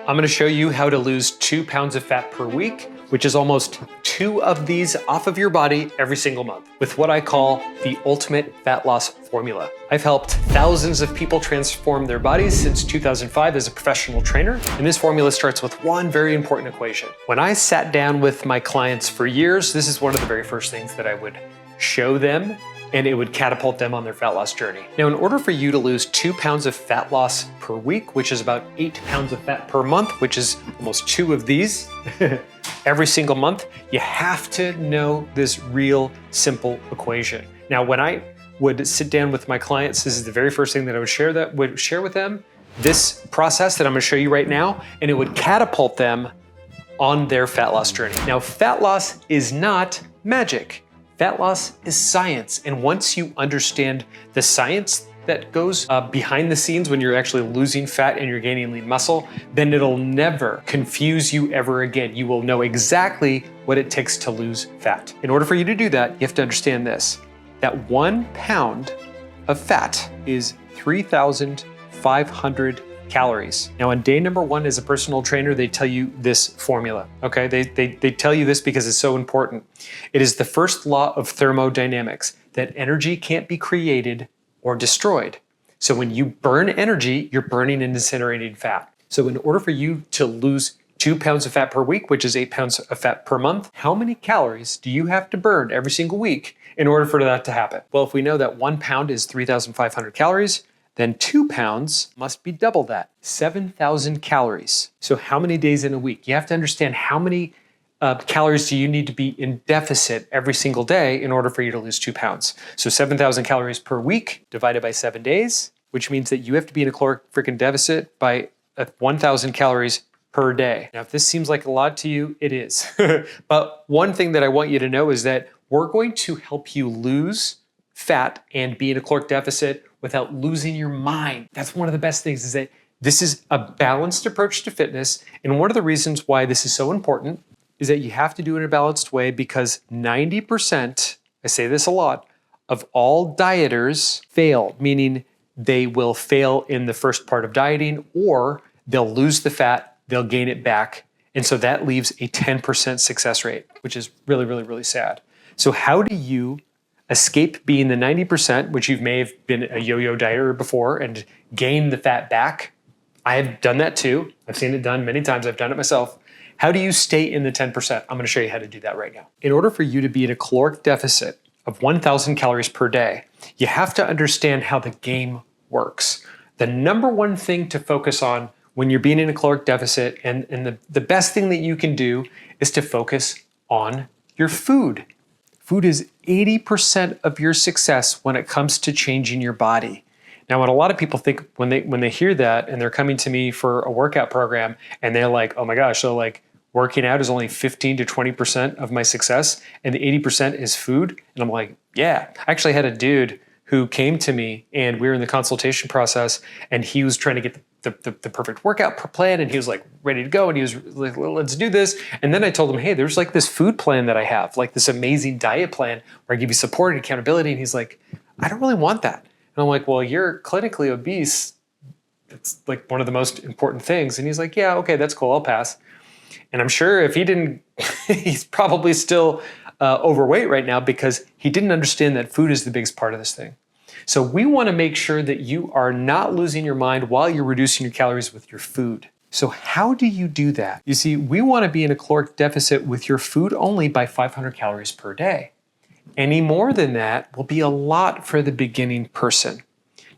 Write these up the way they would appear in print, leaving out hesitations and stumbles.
I'm gonna show you how to lose 2 pounds of fat per week, which is almost 2 of these off of your body every single month, with what I call the ultimate fat loss formula. I've helped thousands of people transform their bodies since 2005 as a professional trainer, and this formula starts with one very important equation. When I sat down with my clients for years, this is one of the very first things that I would show them, and it would catapult them on their fat loss journey. Now, in order for you to lose 2 pounds of fat loss per week, which is about 8 pounds of fat per month, which is almost 2 of these every single month, you have to know this real simple equation. Now, when I would sit down with my clients, this is the very first thing that I would share with them, this process that I'm gonna show you right now, and it would catapult them on their fat loss journey. Now, fat loss is not magic. Fat loss is science, and once you understand the science that goes behind the scenes when you're actually losing fat and you're gaining lean muscle, then it'll never confuse you ever again. You will know exactly what it takes to lose fat. In order for you to do that, you have to understand this, that 1 pound of fat is 3,500 calories. Now, on day number 1 as a personal trainer, they tell you this formula, okay? They tell you this because it's so important. It is the first law of thermodynamics, that energy can't be created or destroyed. So when you burn energy, you're burning and incinerating fat. So in order for you to lose 2 pounds of fat per week, which is 8 pounds of fat per month, how many calories do you have to burn every single week in order for that to happen? Well, if we know that 1 pound is 3,500 calories, then 2 pounds must be double that, 7,000 calories. So how many days in a week? You have to understand how many calories do you need to be in deficit every single day in order for you to lose 2 pounds. So 7,000 calories per week divided by 7 days, which means that you have to be in a caloric freaking deficit by 1,000 calories per day. Now, if this seems like a lot to you, it is. But one thing that I want you to know is that we're going to help you lose fat and be in a caloric deficit without losing your mind. That's one of the best things, is that this is a balanced approach to fitness. And one of the reasons why this is so important is that you have to do it in a balanced way, because 90%, I say this a lot, of all dieters fail, meaning they will fail in the first part of dieting, or they'll lose the fat, they'll gain it back. And so that leaves a 10% success rate, which is really, really, really sad. So how do you escape being the 90%, which you may have been a yo-yo dieter before, and gain the fat back? I have done that too. I've seen it done many times. I've done it myself. How do you stay in the 10%? I'm gonna show you how to do that right now. In order for you to be in a caloric deficit of 1,000 calories per day, you have to understand how the game works. The number one thing to focus on when you're being in a caloric deficit, and the best thing that you can do, is to focus on your food. Food is 80% of your success when it comes to changing your body. Now, what a lot of people think when they hear that and they're coming to me for a workout program, and they're like, oh my gosh, so like working out is only 15 to 20% of my success and the 80% is food? And I'm like, yeah. I actually had a dude who came to me, and we were in the consultation process, and he was trying to get the perfect workout plan, and he was like ready to go, and he was like, well, let's do this. And then I told him, hey, there's like this food plan that I have, like this amazing diet plan where I give you support and accountability. And he's like, I don't really want that. And I'm like, well, you're clinically obese. It's like one of the most important things. And he's like, yeah, okay, that's cool, I'll pass. And I'm sure if he didn't, he's probably still overweight right now, because he didn't understand that food is the biggest part of this thing. So we want to make sure that you are not losing your mind while you're reducing your calories with your food. So how do you do that? You see, we want to be in a caloric deficit with your food only by 500 calories per day. Any more than that will be a lot for the beginning person.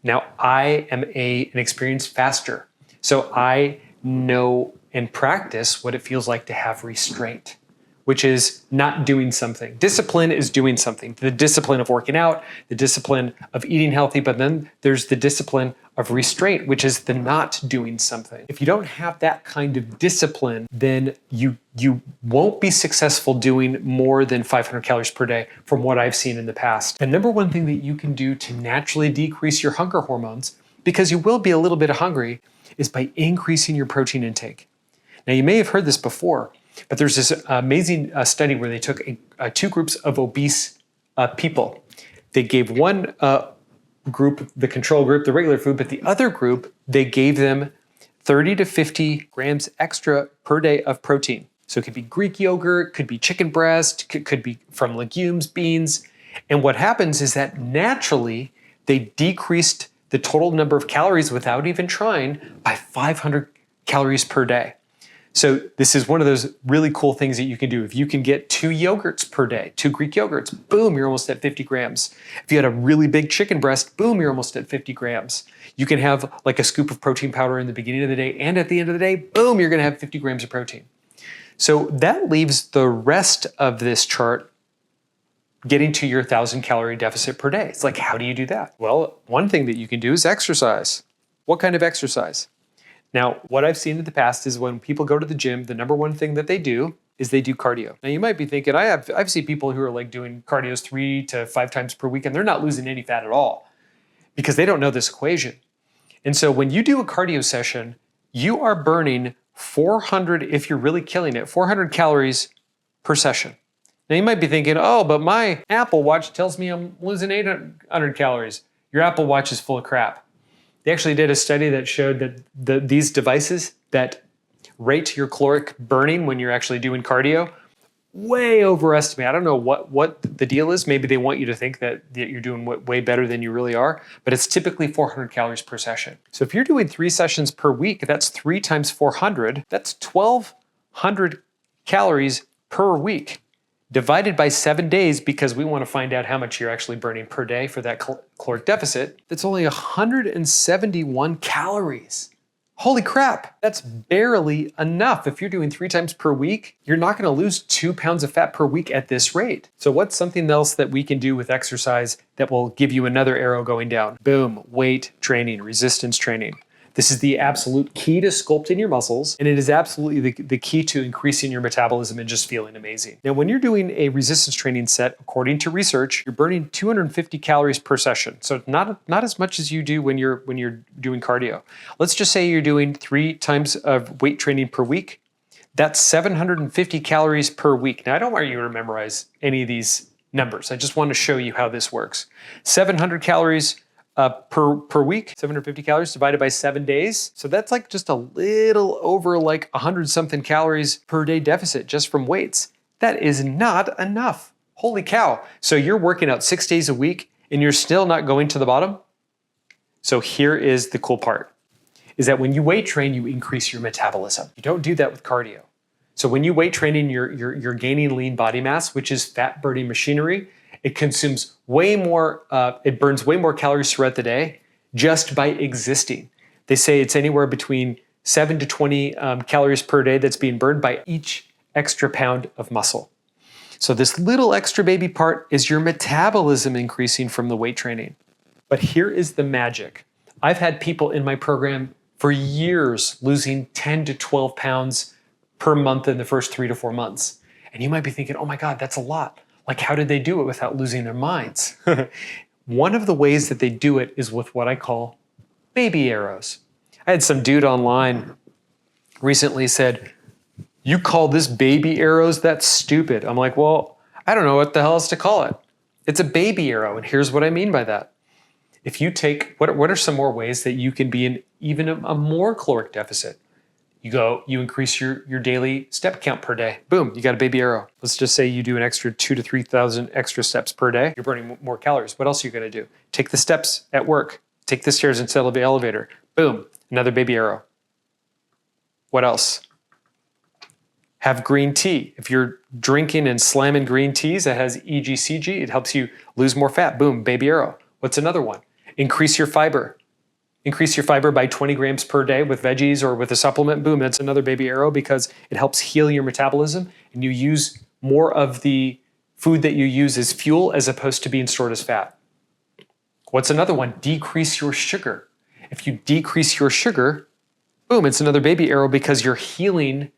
Now, I am an experienced faster, so I know and practice what it feels like to have restraint, which is not doing something. Discipline is doing something. The discipline of working out, the discipline of eating healthy, but then there's the discipline of restraint, which is the not doing something. If you don't have that kind of discipline, then you won't be successful doing more than 500 calories per day, from what I've seen in the past. The number one thing that you can do to naturally decrease your hunger hormones, because you will be a little bit hungry, is by increasing your protein intake. Now, you may have heard this before, but there's this amazing study where they took 2 groups of obese people. They gave one group, the control group, the regular food, but the other group, they gave them 30 to 50 grams extra per day of protein. So it could be Greek yogurt, could be chicken breast, could be from legumes, beans. And what happens is that naturally they decreased the total number of calories without even trying by 500 calories per day. So this is one of those really cool things that you can do. If you can get 2 yogurts per day, 2 Greek yogurts, boom, you're almost at 50 grams. If you had a really big chicken breast, boom, you're almost at 50 grams. You can have like a scoop of protein powder in the beginning of the day, and at the end of the day, boom, you're gonna have 50 grams of protein. So that leaves the rest of this chart getting to your 1,000 calorie deficit per day. It's like, how do you do that? Well, one thing that you can do is exercise. What kind of exercise? Now, what I've seen in the past is when people go to the gym, the number one thing that they do is they do cardio. Now you might be thinking, I've seen people who are like doing cardios 3 to 5 times per week and they're not losing any fat at all because they don't know this equation. And so when you do a cardio session, you are burning 400, if you're really killing it, 400 calories per session. Now you might be thinking, oh, but my Apple Watch tells me I'm losing 800 calories. Your Apple Watch is full of crap. They actually did a study that showed that these devices that rate your caloric burning when you're actually doing cardio way overestimate. I don't know what the deal is. Maybe they want you to think that you're doing way better than you really are, but it's typically 400 calories per session. So if you're doing 3 sessions per week, that's 3 times 400. That's 1,200 calories per week, divided by 7 days, because we want to find out how much you're actually burning per day for that caloric deficit. That's only 171 calories. Holy crap, that's barely enough. If you're doing 3 times per week, you're not going to lose 2 pounds of fat per week at this rate. So what's something else that we can do with exercise that will give you another arrow going down? Boom, weight training, resistance training. This is the absolute key to sculpting your muscles, and it is absolutely the key to increasing your metabolism and just feeling amazing. Now, when you're doing a resistance training set, according to research, you're burning 250 calories per session. So not as much as you do when you're doing cardio. Let's just say you're doing 3 times of weight training per week. That's 750 calories per week. Now, I don't want you to memorize any of these numbers. I just want to show you how this works. 700 calories per week, 750 calories divided by 7 days. So that's like just a little over like 100 something calories per day deficit just from weights. That is not enough. Holy cow. So you're working out 6 days a week and you're still not going to the bottom? So here is the cool part, is that when you weight train, you increase your metabolism. You don't do that with cardio. So when you weight training, you're gaining lean body mass, which is fat burning machinery. It consumes way more, it burns way more calories throughout the day just by existing. They say it's anywhere between 7 to 20 calories per day that's being burned by each extra pound of muscle. So this little extra baby part is your metabolism increasing from the weight training. But here is the magic. I've had people in my program for years losing 10 to 12 pounds per month in the first 3 to 4 months. And you might be thinking, oh my God, that's a lot. Like, how did they do it without losing their minds? One of the ways that they do it is with what I call baby arrows. I had some dude online recently said, you call this baby arrows? That's stupid. I'm like, well, I don't know what the hell else to call it. It's a baby arrow, and here's what I mean by that. If you take, what are some more ways that you can be in even a more caloric deficit? You increase your daily step count per day. Boom, you got a baby arrow. Let's just say you do an extra 2,000 to 3,000 extra steps per day. You're burning more calories. What else are you gonna do? Take the steps at work. Take the stairs instead of the elevator. Boom, another baby arrow. What else? Have green tea. If you're drinking and slamming green teas that has EGCG, it helps you lose more fat. Boom, baby arrow. What's another one? Increase your fiber. Increase your fiber by 20 grams per day with veggies or with a supplement. Boom, that's another baby arrow because it helps heal your metabolism and you use more of the food that you use as fuel as opposed to being stored as fat. What's another one? Decrease your sugar. If you decrease your sugar, boom, it's another baby arrow because you're healing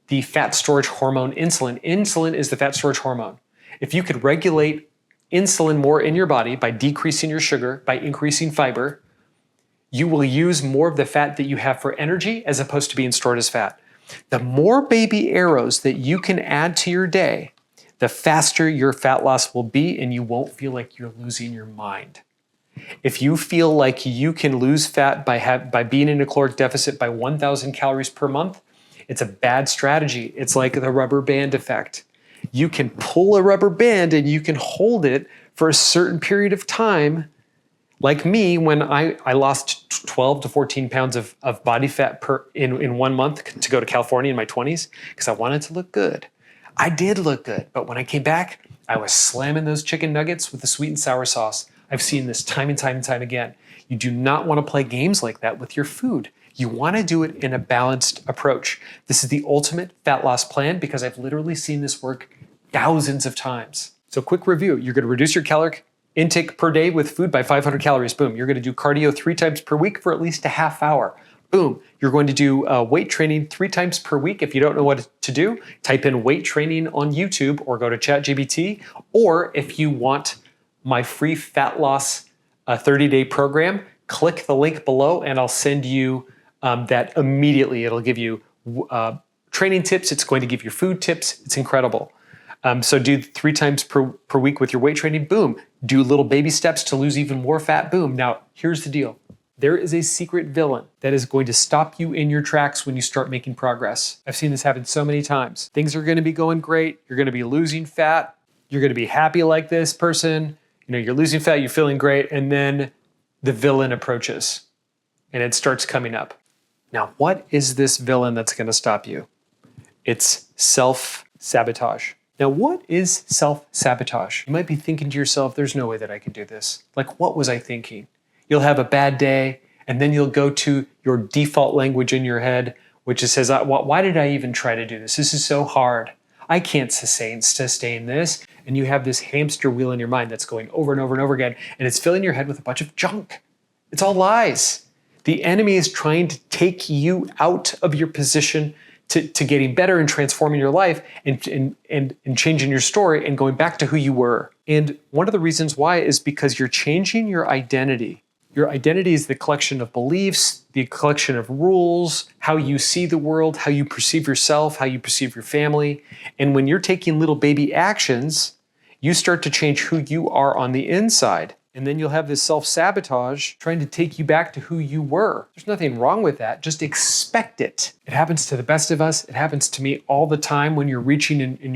the fat storage hormone insulin. Insulin is the fat storage hormone. If you could regulate insulin more in your body by decreasing your sugar, by increasing fiber, you will use more of the fat that you have for energy as opposed to being stored as fat. The more baby arrows that you can add to your day, the faster your fat loss will be and you won't feel like you're losing your mind. If you feel like you can lose fat by being in a caloric deficit by 1,000 calories per month, it's a bad strategy. It's like the rubber band effect. You can pull a rubber band and you can hold it for a certain period of time. Like me, when I lost 12 to 14 pounds of body fat in 1 month to go to California in my 20s because I wanted to look good. I did look good, but when I came back, I was slamming those chicken nuggets with the sweet and sour sauce. I've seen this time and time and time again. You do not want to play games like that with your food. You want to do it in a balanced approach. This is the ultimate fat loss plan because I've literally seen this work thousands of times. So quick review, you're going to reduce your caloric intake per day with food by 500 calories. Boom. You're going to do cardio 3 times per week for at least a half hour. Boom. You're going to do weight training 3 times per week. If you don't know what to do, type in weight training on YouTube or go to ChatGPT. Or if you want my free fat loss 30-day program, click the link below and I'll send you that immediately. It'll give you training tips. It's going to give you food tips. It's incredible. So do 3 times per week with your weight training. Boom. Do little baby steps to lose even more fat. Boom. Now, here's the deal. There is a secret villain that is going to stop you in your tracks when you start making progress. I've seen this happen so many times. Things are going to be going great. You're going to be losing fat. You're going to be happy like this person. You know, you're losing fat, you're feeling great, and then the villain approaches and it starts coming up. Now, what is this villain that's going to stop you? It's self-sabotage. Now, what is self-sabotage? You might be thinking to yourself, there's no way that I can do this. Like, what was I thinking? You'll have a bad day, and then you'll go to your default language in your head, which says, why did I even try to do this? This is so hard. I can't sustain this. And you have this hamster wheel in your mind that's going over and over and over again, and it's filling your head with a bunch of junk. It's all lies. The enemy is trying to take you out of your position to getting better and transforming your life and changing your story and going back to who you were. And one of the reasons why is because you're changing your identity. Your identity is the collection of beliefs, the collection of rules, how you see the world, how you perceive yourself, how you perceive your family. And when you're taking little baby actions, you start to change who you are on the inside. And then you'll have this self-sabotage trying to take you back to who you were. There's nothing wrong with that. Just expect it. It happens to the best of us. It happens to me all the time when you're reaching and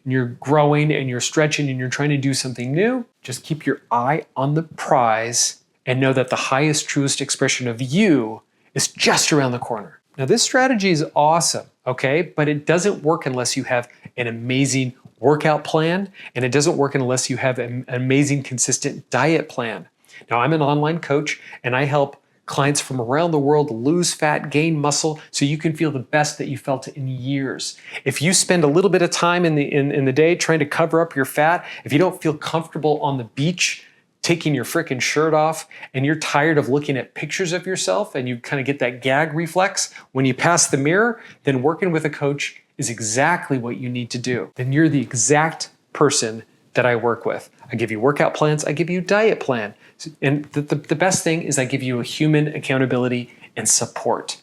you're growing and you're stretching and you're trying to do something new. Just keep your eye on the prize and know that the highest, truest expression of you is just around the corner. Now, this strategy is awesome, okay? But it doesn't work unless you have an amazing workout plan, and it doesn't work unless you have an amazing, consistent diet plan. Now, I'm an online coach, and I help clients from around the world lose fat, gain muscle, so you can feel the best that you felt in years. If you spend a little bit of time in the day trying to cover up your fat, if you don't feel comfortable on the beach taking your frickin' shirt off, and you're tired of looking at pictures of yourself, and you kind of get that gag reflex when you pass the mirror, then working with a coach is exactly what you need to do. Then you're the exact person that I work with. I give you workout plans, I give you a diet plan. And the best thing is I give you a human accountability and support.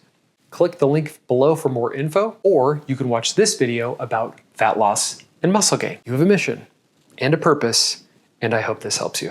Click the link below for more info, or you can watch this video about fat loss and muscle gain. You have a mission and a purpose, and I hope this helps you.